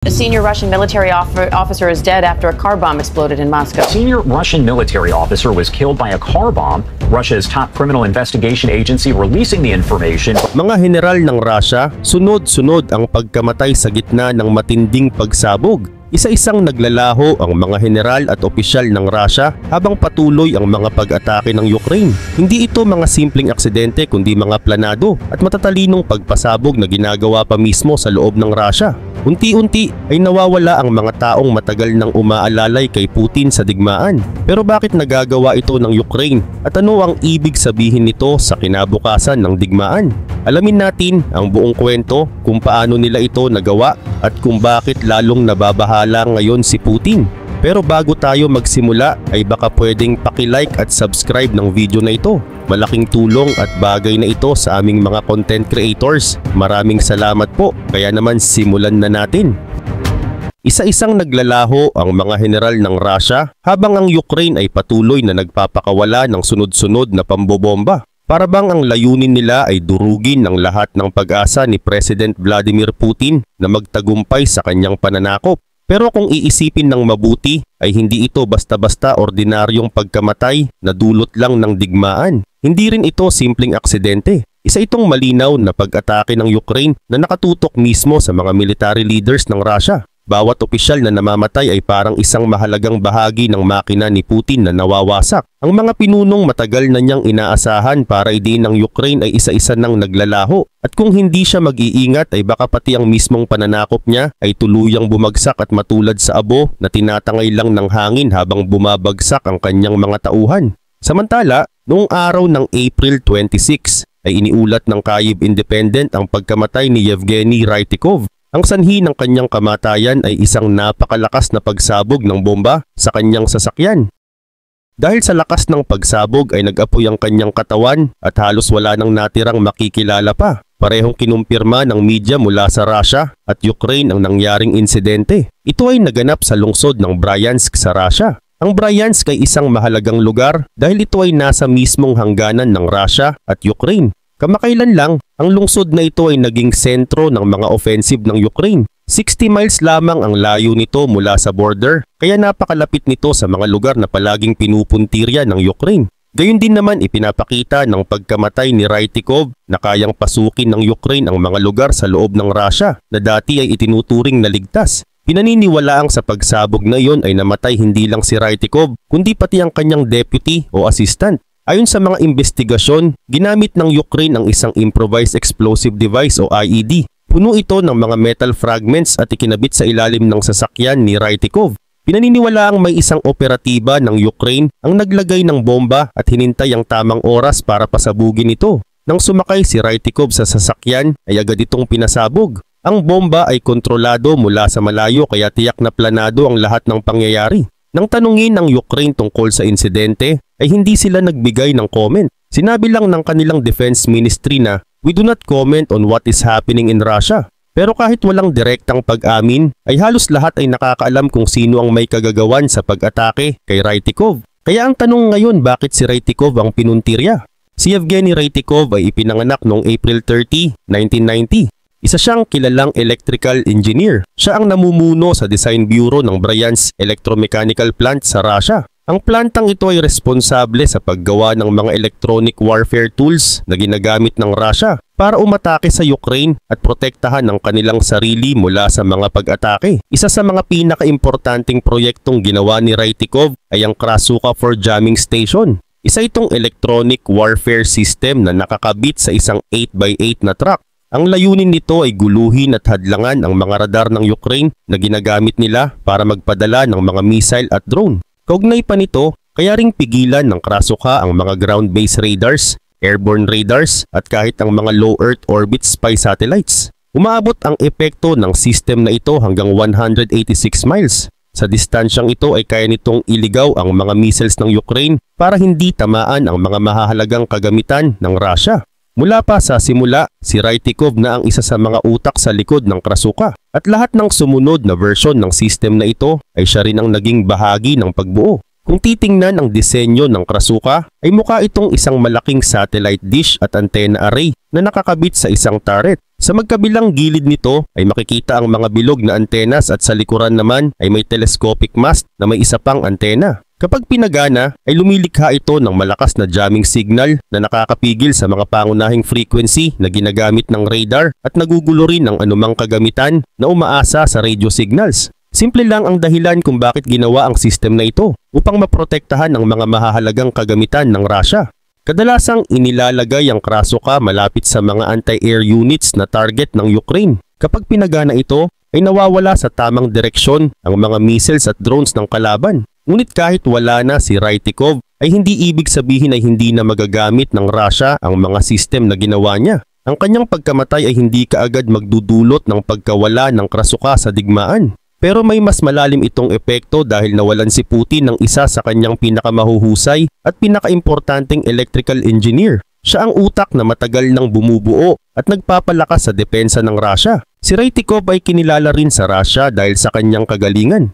A senior Russian military officer is dead after a car bomb exploded in Moscow. Senior Russian military officer was killed by a car bomb. Russia's top criminal investigation agency releasing the information. Mga general ng Russia, sunod-sunod ang pagkamatay sa gitna ng matinding pagsabog. Isa-isang naglalaho ang mga general at opisyal ng Russia habang patuloy ang mga pag-atake ng Ukraine. Hindi ito mga simpleng aksidente kundi mga planado at matatalinong pagpasabog na ginagawa pa mismo sa loob ng Russia. Unti-unti ay nawawala ang mga taong matagal nang umaalalay kay Putin sa digmaan. Pero bakit nagagawa ito ng Ukraine at ano ang ibig sabihin nito sa kinabukasan ng digmaan? Alamin natin ang buong kwento kung paano nila ito nagawa at kung bakit lalong nababahala ngayon si Putin. Pero bago tayo magsimula ay baka pwedeng paki-like at subscribe ng video na ito. Malaking tulong at bagay na ito sa aming mga content creators. Maraming salamat po. Kaya naman simulan na natin. Isa-isang naglalaho ang mga general ng Russia habang ang Ukraine ay patuloy na nagpapakawala ng sunod-sunod na pambobomba. Para bang ang layunin nila ay durugin ang lahat ng pag-asa ni President Vladimir Putin na magtagumpay sa kanyang pananakop. Pero kung iisipin ng mabuti ay hindi ito basta-basta ordinaryong pagkamatay na dulot lang ng digmaan. Hindi rin ito simpleng aksidente. Isa itong malinaw na pag-atake ng Ukraine na nakatutok mismo sa mga military leaders ng Russia. Bawat opisyal na namamatay ay parang isang mahalagang bahagi ng makina ni Putin na nawawasak. Ang mga pinunong matagal na niyang inaasahan para idiin ng Ukraine ay isa-isa nang naglalaho. At kung hindi siya mag-iingat ay baka pati ang mismong pananakop niya ay tuluyang bumagsak at matulad sa abo na tinatangay lang ng hangin habang bumabagsak ang kanyang mga tauhan. Samantala, noong araw ng April 26 ay iniulat ng Kyiv Independent ang pagkamatay ni Yevgeny Raitikov. Ang sanhi ng kanyang kamatayan ay isang napakalakas na pagsabog ng bomba sa kanyang sasakyan. Dahil sa lakas ng pagsabog ay nag-apoy ang kanyang katawan at halos wala nang natirang makikilala pa. Parehong kinumpirma ng media mula sa Russia at Ukraine ang nangyaring insidente. Ito ay naganap sa lungsod ng Bryansk sa Russia. Ang Bryansk ay isang mahalagang lugar dahil ito ay nasa mismong hangganan ng Russia at Ukraine. Kamakailan lang, ang lungsod na ito ay naging sentro ng mga offensive ng Ukraine. 60 miles lamang ang layo nito mula sa border, kaya napakalapit nito sa mga lugar na palaging pinupuntirya ng Ukraine. Gayon din naman ipinapakita ng pagkamatay ni Raitikov na kayang pasukin ng Ukraine ang mga lugar sa loob ng Russia na dati ay itinuturing na ligtas. Pinaniniwalaang sa pagsabog na iyon ay namatay hindi lang si Raitikov kundi pati ang kanyang deputy o assistant. Ayon sa mga investigasyon, ginamit ng Ukraine ang isang improvised explosive device o IED. Puno ito ng mga metal fragments at ikinabit sa ilalim ng sasakyan ni Raitikov. Pinaniniwalaang may isang operatiba ng Ukraine ang naglagay ng bomba at hinintay ang tamang oras para pasabugin ito. Nang sumakay si Raitikov sa sasakyan ay agad itong pinasabog. Ang bomba ay kontrolado mula sa malayo kaya tiyak na planado ang lahat ng pangyayari. Nang tanungin ng Ukraine tungkol sa insidente, ay hindi sila nagbigay ng comment. Sinabi lang ng kanilang defense ministry na, "We do not comment on what is happening in Russia." Pero kahit walang direktang pag-amin, ay halos lahat ay nakakaalam kung sino ang may kagagawan sa pag-atake kay Raitikov. Kaya ang tanong ngayon, bakit si Raitikov ang pinuntirya? Si Yevgeny Raitikov ay ipinanganak noong April 30, 1990. Isa siyang kilalang electrical engineer. Siya ang namumuno sa design bureau ng Bryansk Electromechanical Plant sa Russia. Ang plantang ito ay responsable sa paggawa ng mga electronic warfare tools na ginagamit ng Russia para umatake sa Ukraine at protektahan ang kanilang sarili mula sa mga pag-atake. Isa sa mga pinaka-importanting proyektong ginawa ni Raitikov ay ang Krasuka for Jamming Station. Isa itong electronic warfare system na nakakabit sa isang 8x8 na truck. Ang layunin nito ay guluhin at hadlangan ang mga radar ng Ukraine na ginagamit nila para magpadala ng mga missile at drone. Kaugnay pa nito, kaya ring pigilan ng Krasuka ang mga ground-based radars, airborne radars at kahit ang mga low Earth orbit spy satellites. Umaabot ang epekto ng system na ito hanggang 186 miles. Sa distansyang ito ay kaya nitong iligaw ang mga missiles ng Ukraine para hindi tamaan ang mga mahahalagang kagamitan ng Russia. Mula pa sa simula, si Raitikov na ang isa sa mga utak sa likod ng Krasuka at lahat ng sumunod na version ng system na ito ay siya rin ang naging bahagi ng pagbuo. Kung titingnan ang disenyo ng Krasuka, ay mukha itong isang malaking satellite dish at antenna array na nakakabit sa isang turret. Sa magkabilang gilid nito ay makikita ang mga bilog na antenas at sa likuran naman ay may telescopic mast na may isa pang antena. Kapag pinagana ay lumilikha ito ng malakas na jamming signal na nakakapigil sa mga pangunahing frequency na ginagamit ng radar at nagugulo rin ng anumang kagamitan na umaasa sa radio signals. Simple lang ang dahilan kung bakit ginawa ang system na ito upang maprotektahan ang mga mahahalagang kagamitan ng Russia. Kadalasang inilalagay ang Krasukha malapit sa mga anti-air units na target ng Ukraine. Kapag pinagana ito ay nawawala sa tamang direksyon ang mga missiles at drones ng kalaban. Ngunit kahit wala na si Raitikov ay hindi ibig sabihin ay hindi na magagamit ng Russia ang mga system na ginawa niya. Ang kanyang pagkamatay ay hindi kaagad magdudulot ng pagkawala ng Krasukha sa digmaan. Pero may mas malalim itong epekto dahil nawalan si Putin ng isa sa kanyang pinakamahuhusay at pinakaimportanteng electrical engineer. Siya ang utak na matagal nang bumubuo at nagpapalakas sa depensa ng Russia. Si Raitikov ay kinilala rin sa Russia dahil sa kanyang kagalingan.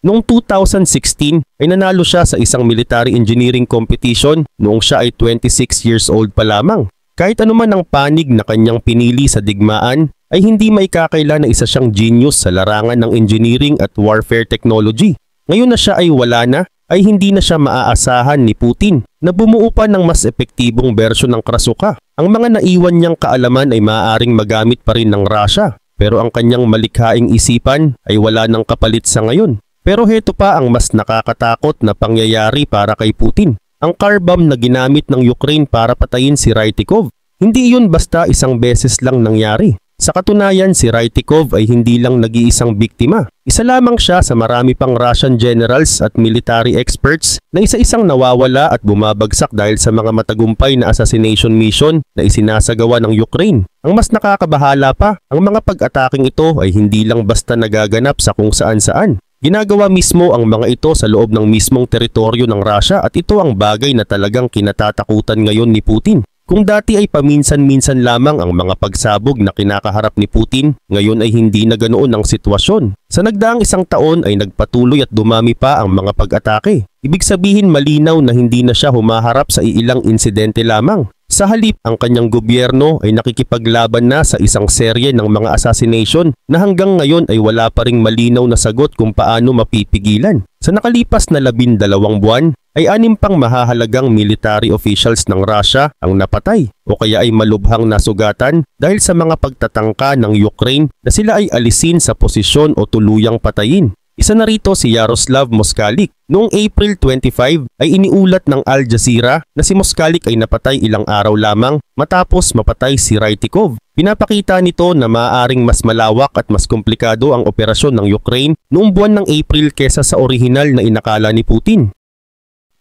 Noong 2016 ay nanalo siya sa isang military engineering competition noong siya ay 26 years old pa lamang. Kahit anuman ang panig na kanyang pinili sa digmaan ay hindi maikakaila na isa siyang genius sa larangan ng engineering at warfare technology. Ngayon na siya ay wala na, ay hindi na siya maaasahan ni Putin na bumuo pa ng mas epektibong bersyon ng Krasukha. Ang mga naiwan niyang kaalaman ay maaaring magamit pa rin ng Russia, pero ang kanyang malikhaing isipan ay wala ng kapalit sa ngayon. Pero heto pa ang mas nakakatakot na pangyayari para kay Putin. Ang car bomb na ginamit ng Ukraine para patayin si Raitikov. Hindi iyon basta isang beses lang nangyari. Sa katunayan, si Raitikov ay hindi lang nag-iisang biktima. Isa lamang siya sa marami pang Russian generals at military experts na isa-isang nawawala at bumabagsak dahil sa mga matagumpay na assassination mission na isinasagawa ng Ukraine. Ang mas nakakabahala pa, ang mga pag-ataking ito ay hindi lang basta nagaganap sa kung saan-saan. Ginagawa mismo ang mga ito sa loob ng mismong teritoryo ng Russia at ito ang bagay na talagang kinatatakutan ngayon ni Putin. Kung dati ay paminsan-minsan lamang ang mga pagsabog na kinakaharap ni Putin, ngayon ay hindi na ganoon ang sitwasyon. Sa nagdaang isang taon ay nagpatuloy at dumami pa ang mga pag-atake. Ibig sabihin malinaw na hindi na siya humaharap sa iilang insidente lamang. Sa halip, ang kanyang gobyerno ay nakikipaglaban na sa isang serye ng mga assassination na hanggang ngayon ay wala pa ring malinaw na sagot kung paano mapipigilan. Sa nakalipas na 12 buwan, ay 6 pang mahahalagang military officials ng Russia ang napatay o kaya ay malubhang nasugatan dahil sa mga pagtatangka ng Ukraine na sila ay alisin sa posisyon o tuluyang patayin. Isa na rito si Yaroslav Moskalik. Noong April 25 ay iniulat ng Al Jazeera na si Moskalik ay napatay ilang araw lamang matapos mapatay si Raitikov. Pinapakita nito na maaaring mas malawak at mas komplikado ang operasyon ng Ukraine noong buwan ng April kesa sa orihinal na inakala ni Putin.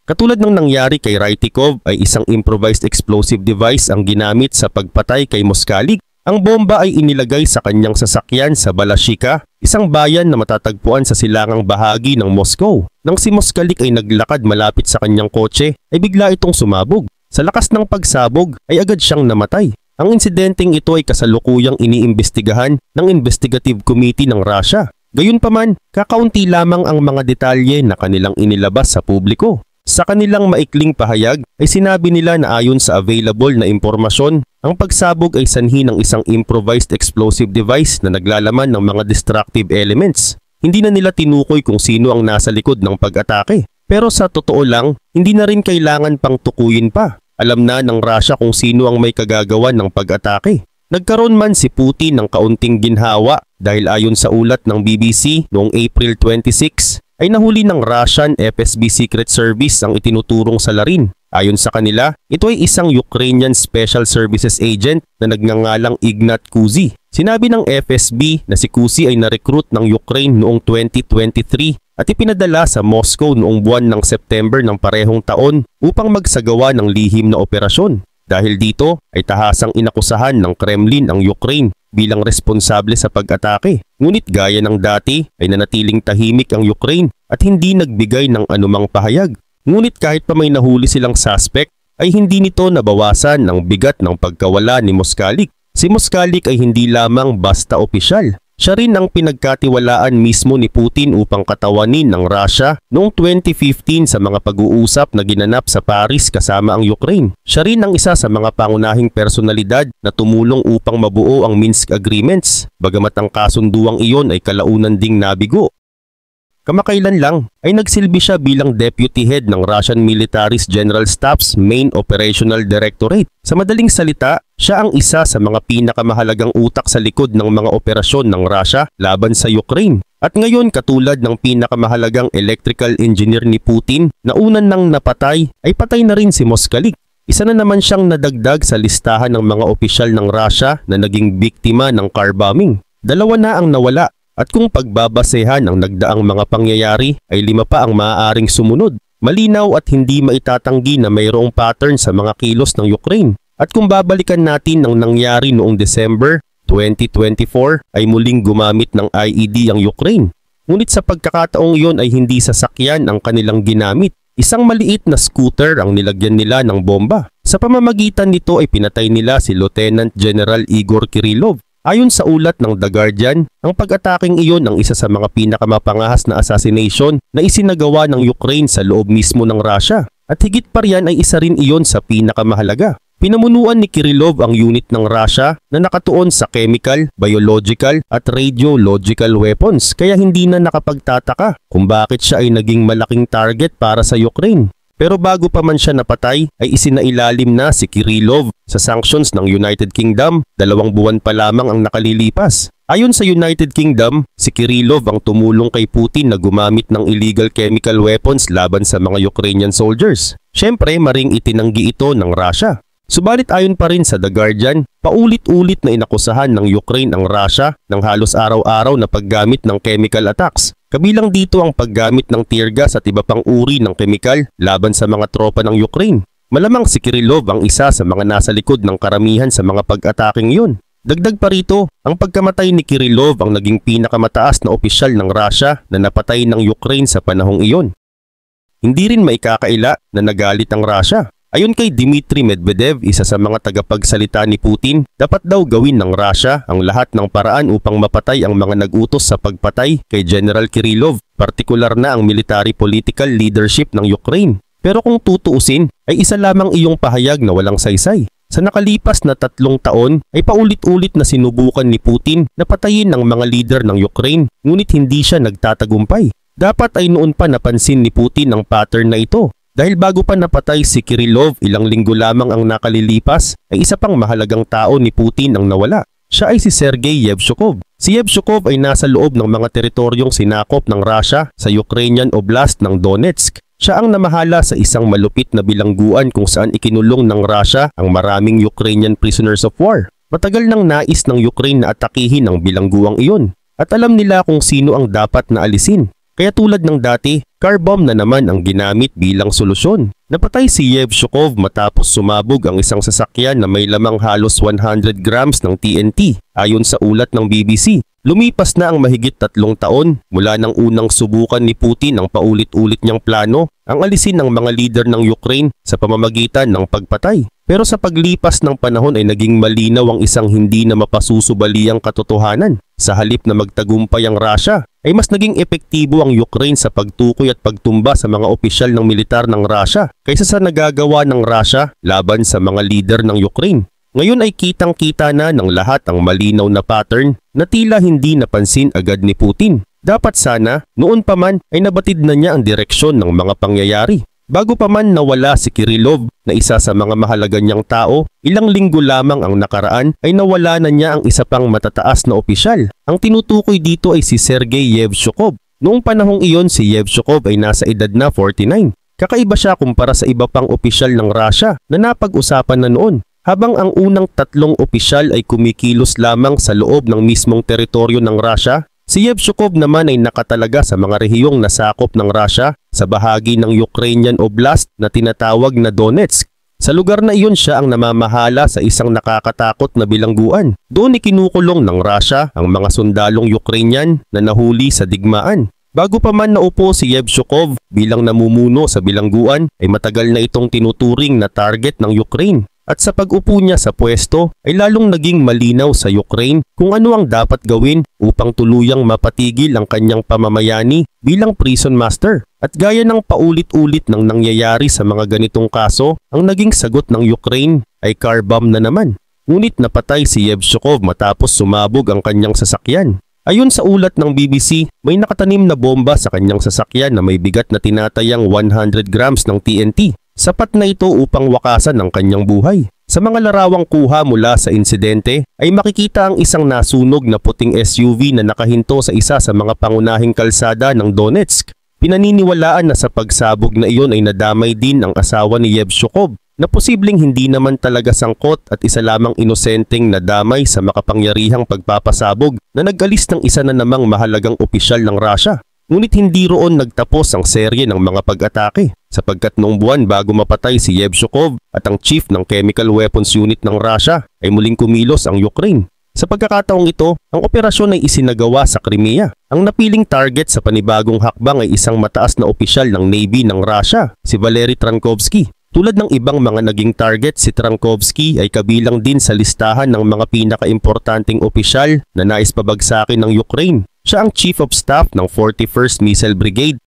Katulad ng nangyari kay Raitikov ay isang improvised explosive device ang ginamit sa pagpatay kay Moskalik. Ang bomba ay inilagay sa kanyang sasakyan sa Balashika, isang bayan na matatagpuan sa silangang bahagi ng Moscow. Nang si Moskalik ay naglakad malapit sa kanyang kotse, ay bigla itong sumabog. Sa lakas ng pagsabog ay agad siyang namatay. Ang insidenteng ito ay kasalukuyang iniimbestigahan ng Investigative Committee ng Russia. Gayunpaman, kakaunti lamang ang mga detalye na kanilang inilabas sa publiko. Sa kanilang maikling pahayag ay sinabi nila na ayon sa available na impormasyon, ang pagsabog ay sanhi ng isang improvised explosive device na naglalaman ng mga destructive elements. Hindi na nila tinukoy kung sino ang nasa likod ng pag-atake. Pero sa totoo lang, hindi na rin kailangan pang tukuyin pa. Alam na ng Russia kung sino ang may kagagawan ng pag-atake. Nagkaroon man si Putin ng kaunting ginhawa dahil ayon sa ulat ng BBC noong April 26, ay nahuli ng Russian FSB Secret Service ang itinuturong salarin. Ayon sa kanila, ito ay isang Ukrainian Special Services agent na nagngangalang Ignat Kuzy. Sinabi ng FSB na si Kuzy ay na-recruit ng Ukraine noong 2023 at ipinadala sa Moscow noong buwan ng September ng parehong taon upang magsagawa ng lihim na operasyon. Dahil dito ay tahasang inakusahan ng Kremlin ang Ukraine bilang responsable sa pag-atake. Ngunit gaya ng dati ay nanatiling tahimik ang Ukraine at hindi nagbigay ng anumang pahayag. Ngunit kahit pa may nahuli silang suspect ay hindi nito nabawasan ang bigat ng pagkawala ni Moskalik. Si Moskalik ay hindi lamang basta opisyal. Siya rin ang pinagkatiwalaan mismo ni Putin upang katawanin ng Russia noong 2015 sa mga pag-uusap na ginanap sa Paris kasama ang Ukraine. Siya rin ang isa sa mga pangunahing personalidad na tumulong upang mabuo ang Minsk Agreements, bagamat ang kasunduang iyon ay kalaunan ding nabigo. Kamakailan lang ay nagsilbi siya bilang deputy head ng Russian Military's General Staff's Main Operational Directorate. Sa madaling salita, siya ang isa sa mga pinakamahalagang utak sa likod ng mga operasyon ng Russia laban sa Ukraine. At ngayon, katulad ng pinakamahalagang electrical engineer ni Putin na unan nang napatay, ay patay na rin si Moskalik. Isa na naman siyang nadagdag sa listahan ng mga opisyal ng Russia na naging biktima ng car bombing. 2 na ang nawala. At kung pagbabasehan ang nagdaang mga pangyayari ay 5 pa ang maaaring sumunod. Malinaw at hindi maitatanggi na mayroong pattern sa mga kilos ng Ukraine. At kung babalikan natin ang nangyari noong December 2024 ay muling gumamit ng IED ang Ukraine. Ngunit sa pagkakataong iyon ay hindi sasakyan ang kanilang ginamit. Isang maliit na scooter ang nilagyan nila ng bomba. Sa pamamagitan nito ay pinatay nila si Lieutenant General Igor Kirillov. Ayon sa ulat ng The Guardian, ang pag-ataking iyon ang isa sa mga pinakamapangahas na assassination na isinagawa ng Ukraine sa loob mismo ng Russia. At higit pa riyan ay isa rin iyon sa pinakamahalaga. Pinamunuan ni Kirillov ang unit ng Russia na nakatuon sa chemical, biological at radiological weapons, kaya hindi na nakapagtataka kung bakit siya ay naging malaking target para sa Ukraine. Pero bago pa man siya napatay ay isinailalim na si Kirillov sa sanctions ng United Kingdom, 2 buwan pa lamang ang nakalilipas. Ayon sa United Kingdom, si Kirillov ang tumulong kay Putin na gumamit ng illegal chemical weapons laban sa mga Ukrainian soldiers. Siyempre, maring itinanggi ito ng Russia. Subalit ayon pa rin sa The Guardian, paulit-ulit na inakusahan ng Ukraine ang Russia ng halos araw-araw na paggamit ng chemical attacks. Kabilang dito ang paggamit ng tear gas at iba pang uri ng kemikal laban sa mga tropa ng Ukraine. Malamang si Kirillov ang isa sa mga nasa likod ng karamihan sa mga pag-ataking iyon. Dagdag pa rito, ang pagkamatay ni Kirillov ang naging pinakamataas na opisyal ng Russia na napatay ng Ukraine sa panahong iyon. Hindi rin maikakaila na nagalit ang Russia. Ayon kay Dmitry Medvedev, isa sa mga tagapagsalita ni Putin, dapat daw gawin ng Russia ang lahat ng paraan upang mapatay ang mga nag-utos sa pagpatay kay General Kirillov, partikular na ang military political leadership ng Ukraine. Pero kung tutuusin, ay isa lamang iyong pahayag na walang saysay. Sa nakalipas na 3 taon ay paulit-ulit na sinubukan ni Putin na patayin ng mga leader ng Ukraine, ngunit hindi siya nagtatagumpay. Dapat ay noon pa napansin ni Putin ang pattern na ito. Dahil bago pa napatay si Kirillov, ilang linggo lamang ang nakalilipas, ay isa pang mahalagang tao ni Putin ang nawala. Siya ay si Sergei Yevshukov. Si Yevshukov ay nasa loob ng mga teritoryong sinakop ng Russia sa Ukrainian Oblast ng Donetsk. Siya ang namahala sa isang malupit na bilangguan kung saan ikinulong ng Russia ang maraming Ukrainian prisoners of war. Matagal nang nais ng Ukraine na atakihin ang bilangguang iyon. At alam nila kung sino ang dapat na alisin. Kaya tulad ng dati, car bomb na naman ang ginamit bilang solusyon. Napatay si Yevshukov matapos sumabog ang isang sasakyan na may lamang halos 100 grams ng TNT, ayon sa ulat ng BBC. Lumipas na ang mahigit 3 taon mula nang unang subukan ni Putin ang paulit-ulit niyang plano ang alisin ng mga leader ng Ukraine sa pamamagitan ng pagpatay. Pero sa paglipas ng panahon ay naging malinaw ang isang hindi na mapasusubaliang katotohanan. Sa halip na magtagumpay ang Russia, ay mas naging epektibo ang Ukraine sa pagtukoy at pagtumba sa mga opisyal ng militar ng Russia kaysa sa nagagawa ng Russia laban sa mga leader ng Ukraine. Ngayon ay kitang-kita na ng lahat ang malinaw na pattern na tila hindi napansin agad ni Putin. Dapat sana, noon pa man ay nabatid na niya ang direksyon ng mga pangyayari. Bago pa man nawala si Kirillov na isa sa mga mahalaga niyang tao, ilang linggo lamang ang nakaraan ay nawala na niya ang isa pang matataas na opisyal. Ang tinutukoy dito ay si Sergei Yevshukov. Noong panahong iyon si Yevshukov ay nasa edad na 49. Kakaiba siya kumpara sa iba pang opisyal ng Russia na napag-usapan na noon. Habang ang unang 3 opisyal ay kumikilos lamang sa loob ng mismong teritoryo ng Russia, si Yevshukov naman ay nakatalaga sa mga rehiyong nasakop ng Russia sa bahagi ng Ukrainian Oblast na tinatawag na Donetsk. Sa lugar na iyon siya ang namamahala sa isang nakakatakot na bilangguan. Doon ikinukulong ng Russia ang mga sundalong Ukrainian na nahuli sa digmaan. Bago pa man naupo si Yevshukov bilang namumuno sa bilangguan ay matagal na itong tinuturing na target ng Ukraine. At sa pag-upo niya sa pwesto ay lalong naging malinaw sa Ukraine kung ano ang dapat gawin upang tuluyang mapatigil ang kanyang pamamayani bilang prison master. At gaya ng paulit-ulit ng nangyayari sa mga ganitong kaso, ang naging sagot ng Ukraine ay car bomb na naman. Ngunit napatay si Yevshikov matapos sumabog ang kanyang sasakyan. Ayon sa ulat ng BBC, may nakatanim na bomba sa kanyang sasakyan na may bigat na tinatayang 100 grams ng TNT. Sapat na ito upang wakasan ang kanyang buhay. Sa mga larawang kuha mula sa insidente ay makikita ang isang nasunog na puting SUV na nakahinto sa isa sa mga pangunahing kalsada ng Donetsk. Pinaniniwalaan na sa pagsabog na iyon ay nadamay din ang asawa ni Yevshikov na posibleng hindi naman talaga sangkot at isa lamang inosenteng nadamay sa makapangyarihang pagpapasabog na nag-alis ng isa na namang mahalagang opisyal ng Russia. Ngunit hindi roon nagtapos ang serye ng mga pag-atake sapagkat noong buwan bago mapatay si Yevshikov at ang chief ng Chemical Weapons Unit ng Russia ay muling kumilos ang Ukraine. Sa pagkakataong ito, ang operasyon ay isinagawa sa Crimea. Ang napiling target sa panibagong hakbang ay isang mataas na opisyal ng Navy ng Russia, si Valery Trankovsky. Tulad ng ibang mga naging target, si Trankovsky ay kabilang din sa listahan ng mga pinakaimportanteng opisyal na nais pabagsakin ng Ukraine. Siya ang Chief of Staff ng 41st Missile Brigade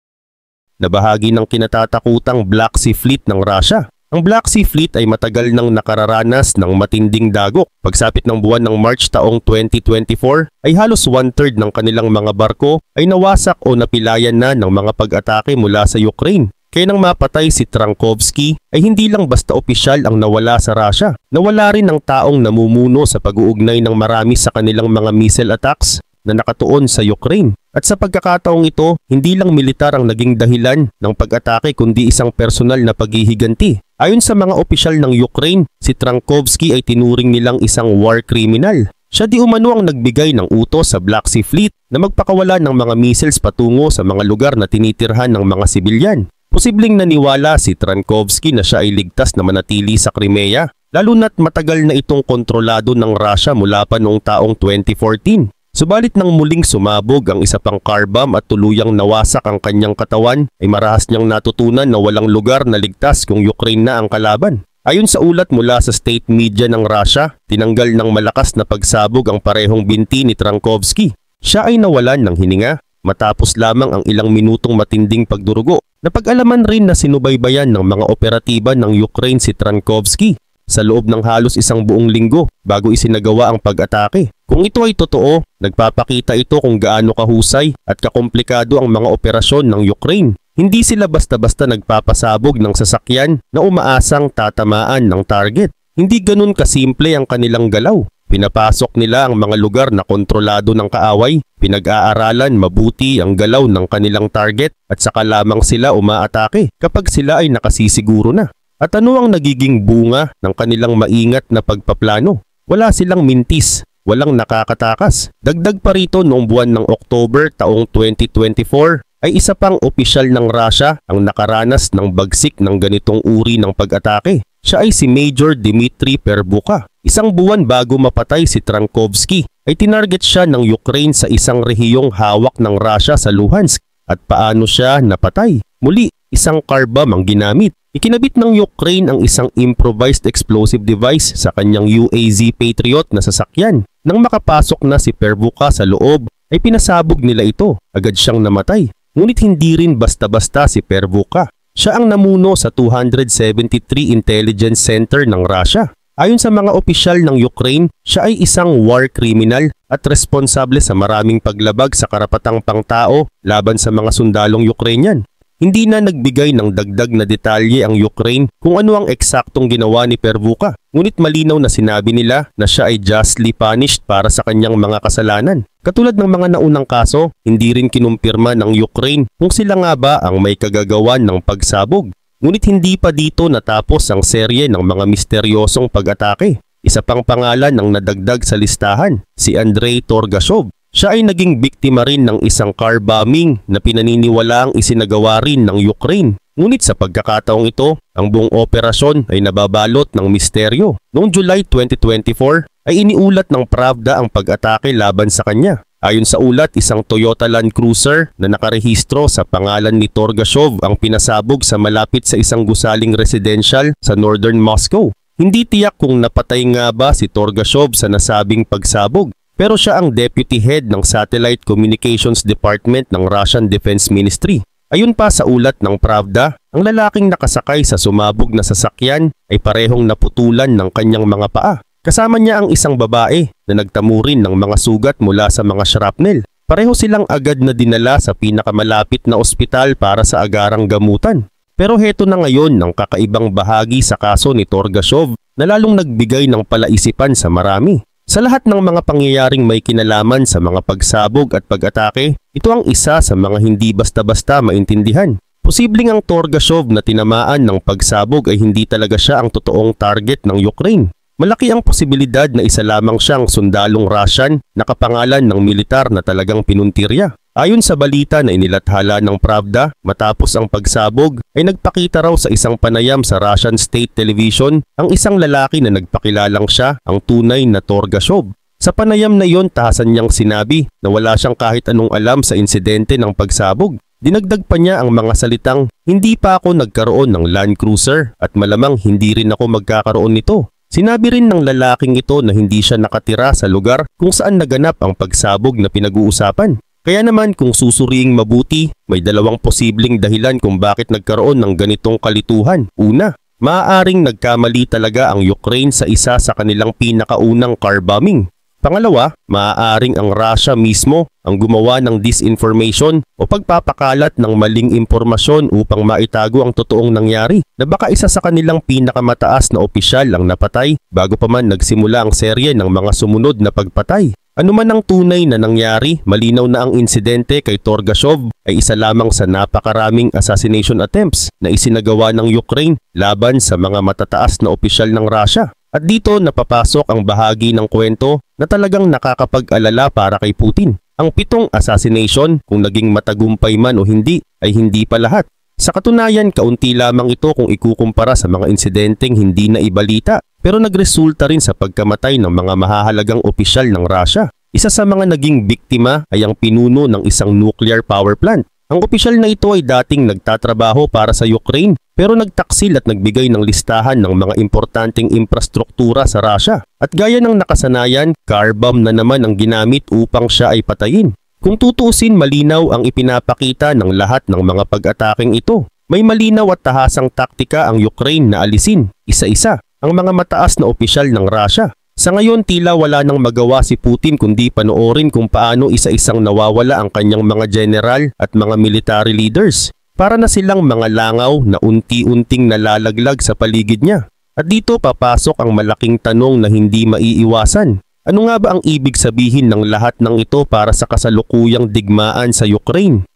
na bahagi ng kinatatakutang Black Sea Fleet ng Russia. Ang Black Sea Fleet ay matagal nang nakararanas ng matinding dagok. Pagsapit ng buwan ng March taong 2024 ay halos 1/3 ng kanilang mga barko ay nawasak o napilayan na ng mga pag-atake mula sa Ukraine. Kaya nang mapatay si Trankovsky ay hindi lang basta opisyal ang nawala sa Russia. Nawala rin ang taong namumuno sa pag-uugnay ng marami sa kanilang mga missile attacks na nakatuon sa Ukraine. At sa pagkakataong ito, hindi lang militar ang naging dahilan ng pag-atake kundi isang personal na paghihiganti. Ayon sa mga opisyal ng Ukraine, si Trankovsky ay tinuring nilang isang war criminal. Siya di umano ang nagbigay ng utos sa Black Sea Fleet na magpakawala ng mga missiles patungo sa mga lugar na tinitirhan ng mga sibilyan. Posibleng naniwala si Trankovsky na siya ay ligtas na manatili sa Crimea, lalo na't matagal na itong kontrolado ng Russia mula pa noong taong 2014. Subalit nang muling sumabog ang isa pang car bomb at tuluyang nawasak ang kanyang katawan, ay marahas niyang natutunan na walang lugar na ligtas kung Ukraine na ang kalaban. Ayon sa ulat mula sa state media ng Russia, tinanggal ng malakas na pagsabog ang parehong binti ni Trankovsky. Siya ay nawalan ng hininga matapos lamang ang ilang minutong matinding pagdurugo. Napag-alaman rin na sinubaybayan ng mga operatiba ng Ukraine si Trankovsky sa loob ng halos isang buong linggo bago isinagawa ang pag-atake. Kung ito ay totoo, nagpapakita ito kung gaano kahusay at kakomplikado ang mga operasyon ng Ukraine. Hindi sila basta-basta nagpapasabog ng sasakyan na umaasang tatamaan ng target. Hindi ganun kasimple ang kanilang galaw. Pinapasok nila ang mga lugar na kontrolado ng kaaway, pinag-aaralan mabuti ang galaw ng kanilang target at saka lamang sila umaatake kapag sila ay nakasisiguro na. At ano ang nagiging bunga ng kanilang maingat na pagpaplano? Wala silang mintis, walang nakakatakas. Dagdag pa rito noong buwan ng October taong 2024 ay isa pang opisyal ng Russia ang nakaranas ng bagsik ng ganitong uri ng pag-atake. Siya ay si Major Dmitry Perbuka. Isang buwan bago mapatay si Trankovsky ay tinarget siya ng Ukraine sa isang rehiyong hawak ng Russia sa Luhansk. At paano siya napatay? Muli, isang car bomb ang ginamit. Ikinabit ng Ukraine ang isang improvised explosive device sa kanyang UAZ Patriot na sasakyan. Nang makapasok na si Perbuka sa loob, ay pinasabog nila ito. Agad siyang namatay. Ngunit hindi rin basta-basta si Perbuka. Siya ang namuno sa 273 Intelligence Center ng Russia. Ayon sa mga opisyal ng Ukraine, siya ay isang war criminal at responsable sa maraming paglabag sa karapatang pangtao laban sa mga sundalong Ukrainian. Hindi na nagbigay ng dagdag na detalye ang Ukraine kung ano ang eksaktong ginawa ni Perbuka. Ngunit malinaw na sinabi nila na siya ay justly punished para sa kanyang mga kasalanan. Katulad ng mga naunang kaso, hindi rin kinumpirma ng Ukraine kung sila nga ba ang may kagagawan ng pagsabog. Ngunit hindi pa dito natapos ang serye ng mga misteryosong pag-atake. Isa pang pangalan ang nadagdag sa listahan, si Andrei Torgashov. Siya ay naging biktima rin ng isang car bombing na pinaniniwalaang isinagawa rin ng Ukraine. Ngunit sa pagkakataong ito, ang buong operasyon ay nababalot ng misteryo. Noong July 2024 ay iniulat ng Pravda ang pag-atake laban sa kanya. Ayon sa ulat, isang Toyota Land Cruiser na nakarehistro sa pangalan ni Torgashov ang pinasabog sa malapit sa isang gusaling residential sa northern Moscow. Hindi tiyak kung napatay nga ba si Torgashov sa nasabing pagsabog, pero siya ang deputy head ng Satellite Communications Department ng Russian Defense Ministry. Ayon pa sa ulat ng Pravda, ang lalaking nakasakay sa sumabog na sasakyan ay parehong naputulan ng kanyang mga paa. Kasama niya ang isang babae na nagtamurin ng mga sugat mula sa mga shrapnel. Pareho silang agad na dinala sa pinakamalapit na ospital para sa agarang gamutan. Pero heto na ngayon ang kakaibang bahagi sa kaso ni Torgashov na lalong nagbigay ng palaisipan sa marami. Sa lahat ng mga pangyayaring may kinalaman sa mga pagsabog at pag-atake, ito ang isa sa mga hindi basta-basta maintindihan. Posibleng ang Torgashov na tinamaan ng pagsabog ay hindi talaga siya ang totoong target ng Ukraine. Malaki ang posibilidad na isa lamang siyang sundalong Russian na kapangalan ng militar na talagang pinuntirya. Ayon sa balita na inilathala ng Pravda, matapos ang pagsabog ay nagpakita raw sa isang panayam sa Russian State Television ang isang lalaki na nagpakilalang siya ang tunay na Torgashov. Sa panayam na iyon, tahasan niyang sinabi na wala siyang kahit anong alam sa insidente ng pagsabog. Dinagdag pa niya ang mga salitang, "Hindi pa ako nagkaroon ng Land Cruiser at malamang hindi rin ako magkakaroon nito." Sinabi rin ng lalaking ito na hindi siya nakatira sa lugar kung saan naganap ang pagsabog na pinag-uusapan. Kaya naman kung susuriing mabuti, may dalawang posibleng dahilan kung bakit nagkaroon ng ganitong kalituhan. Una, maaaring nagkamali talaga ang Ukraine sa isa sa kanilang pinakaunang car bombing. Pangalawa, maaaring ang Russia mismo ang gumawa ng disinformation o pagpapakalat ng maling impormasyon upang maitago ang totoong nangyari na baka isa sa kanilang pinakamataas na opisyal ang napatay bago pa man nagsimula ang serye ng mga sumunod na pagpatay. Ano man ang tunay na nangyari, malinaw na ang insidente kay Torgashov ay isa lamang sa napakaraming assassination attempts na isinagawa ng Ukraine laban sa mga matataas na opisyal ng Russia. At dito napapasok ang bahagi ng kwento na talagang nakakapag-alala para kay Putin. Ang 7 assassination, kung naging matagumpay man o hindi, ay hindi pa lahat. Sa katunayan, kaunti lamang ito kung ikukumpara sa mga insidenteng hindi na ibalita, pero nagresulta rin sa pagkamatay ng mga mahahalagang opisyal ng Russia. Isa sa mga naging biktima ay ang pinuno ng isang nuclear power plant. Ang opisyal na ito ay dating nagtatrabaho para sa Ukraine pero nagtaksil at nagbigay ng listahan ng mga importanteng infrastruktura sa Russia. At gaya ng nakasanayan, car bomb na naman ang ginamit upang siya ay patayin. Kung tutuusin, malinaw ang ipinapakita ng lahat ng mga pag-ataking ito. May malinaw at tahasang taktika ang Ukraine na alisin, isa-isa, ang mga mataas na opisyal ng Russia. Sa ngayon, tila wala nang magawa si Putin kundi panoorin kung paano isa-isang nawawala ang kanyang mga general at mga military leaders. Para na silang mga langaw na unti-unting nalalaglag sa paligid niya. At dito papasok ang malaking tanong na hindi maiiwasan. Ano nga ba ang ibig sabihin ng lahat ng ito para sa kasalukuyang digmaan sa Ukraine?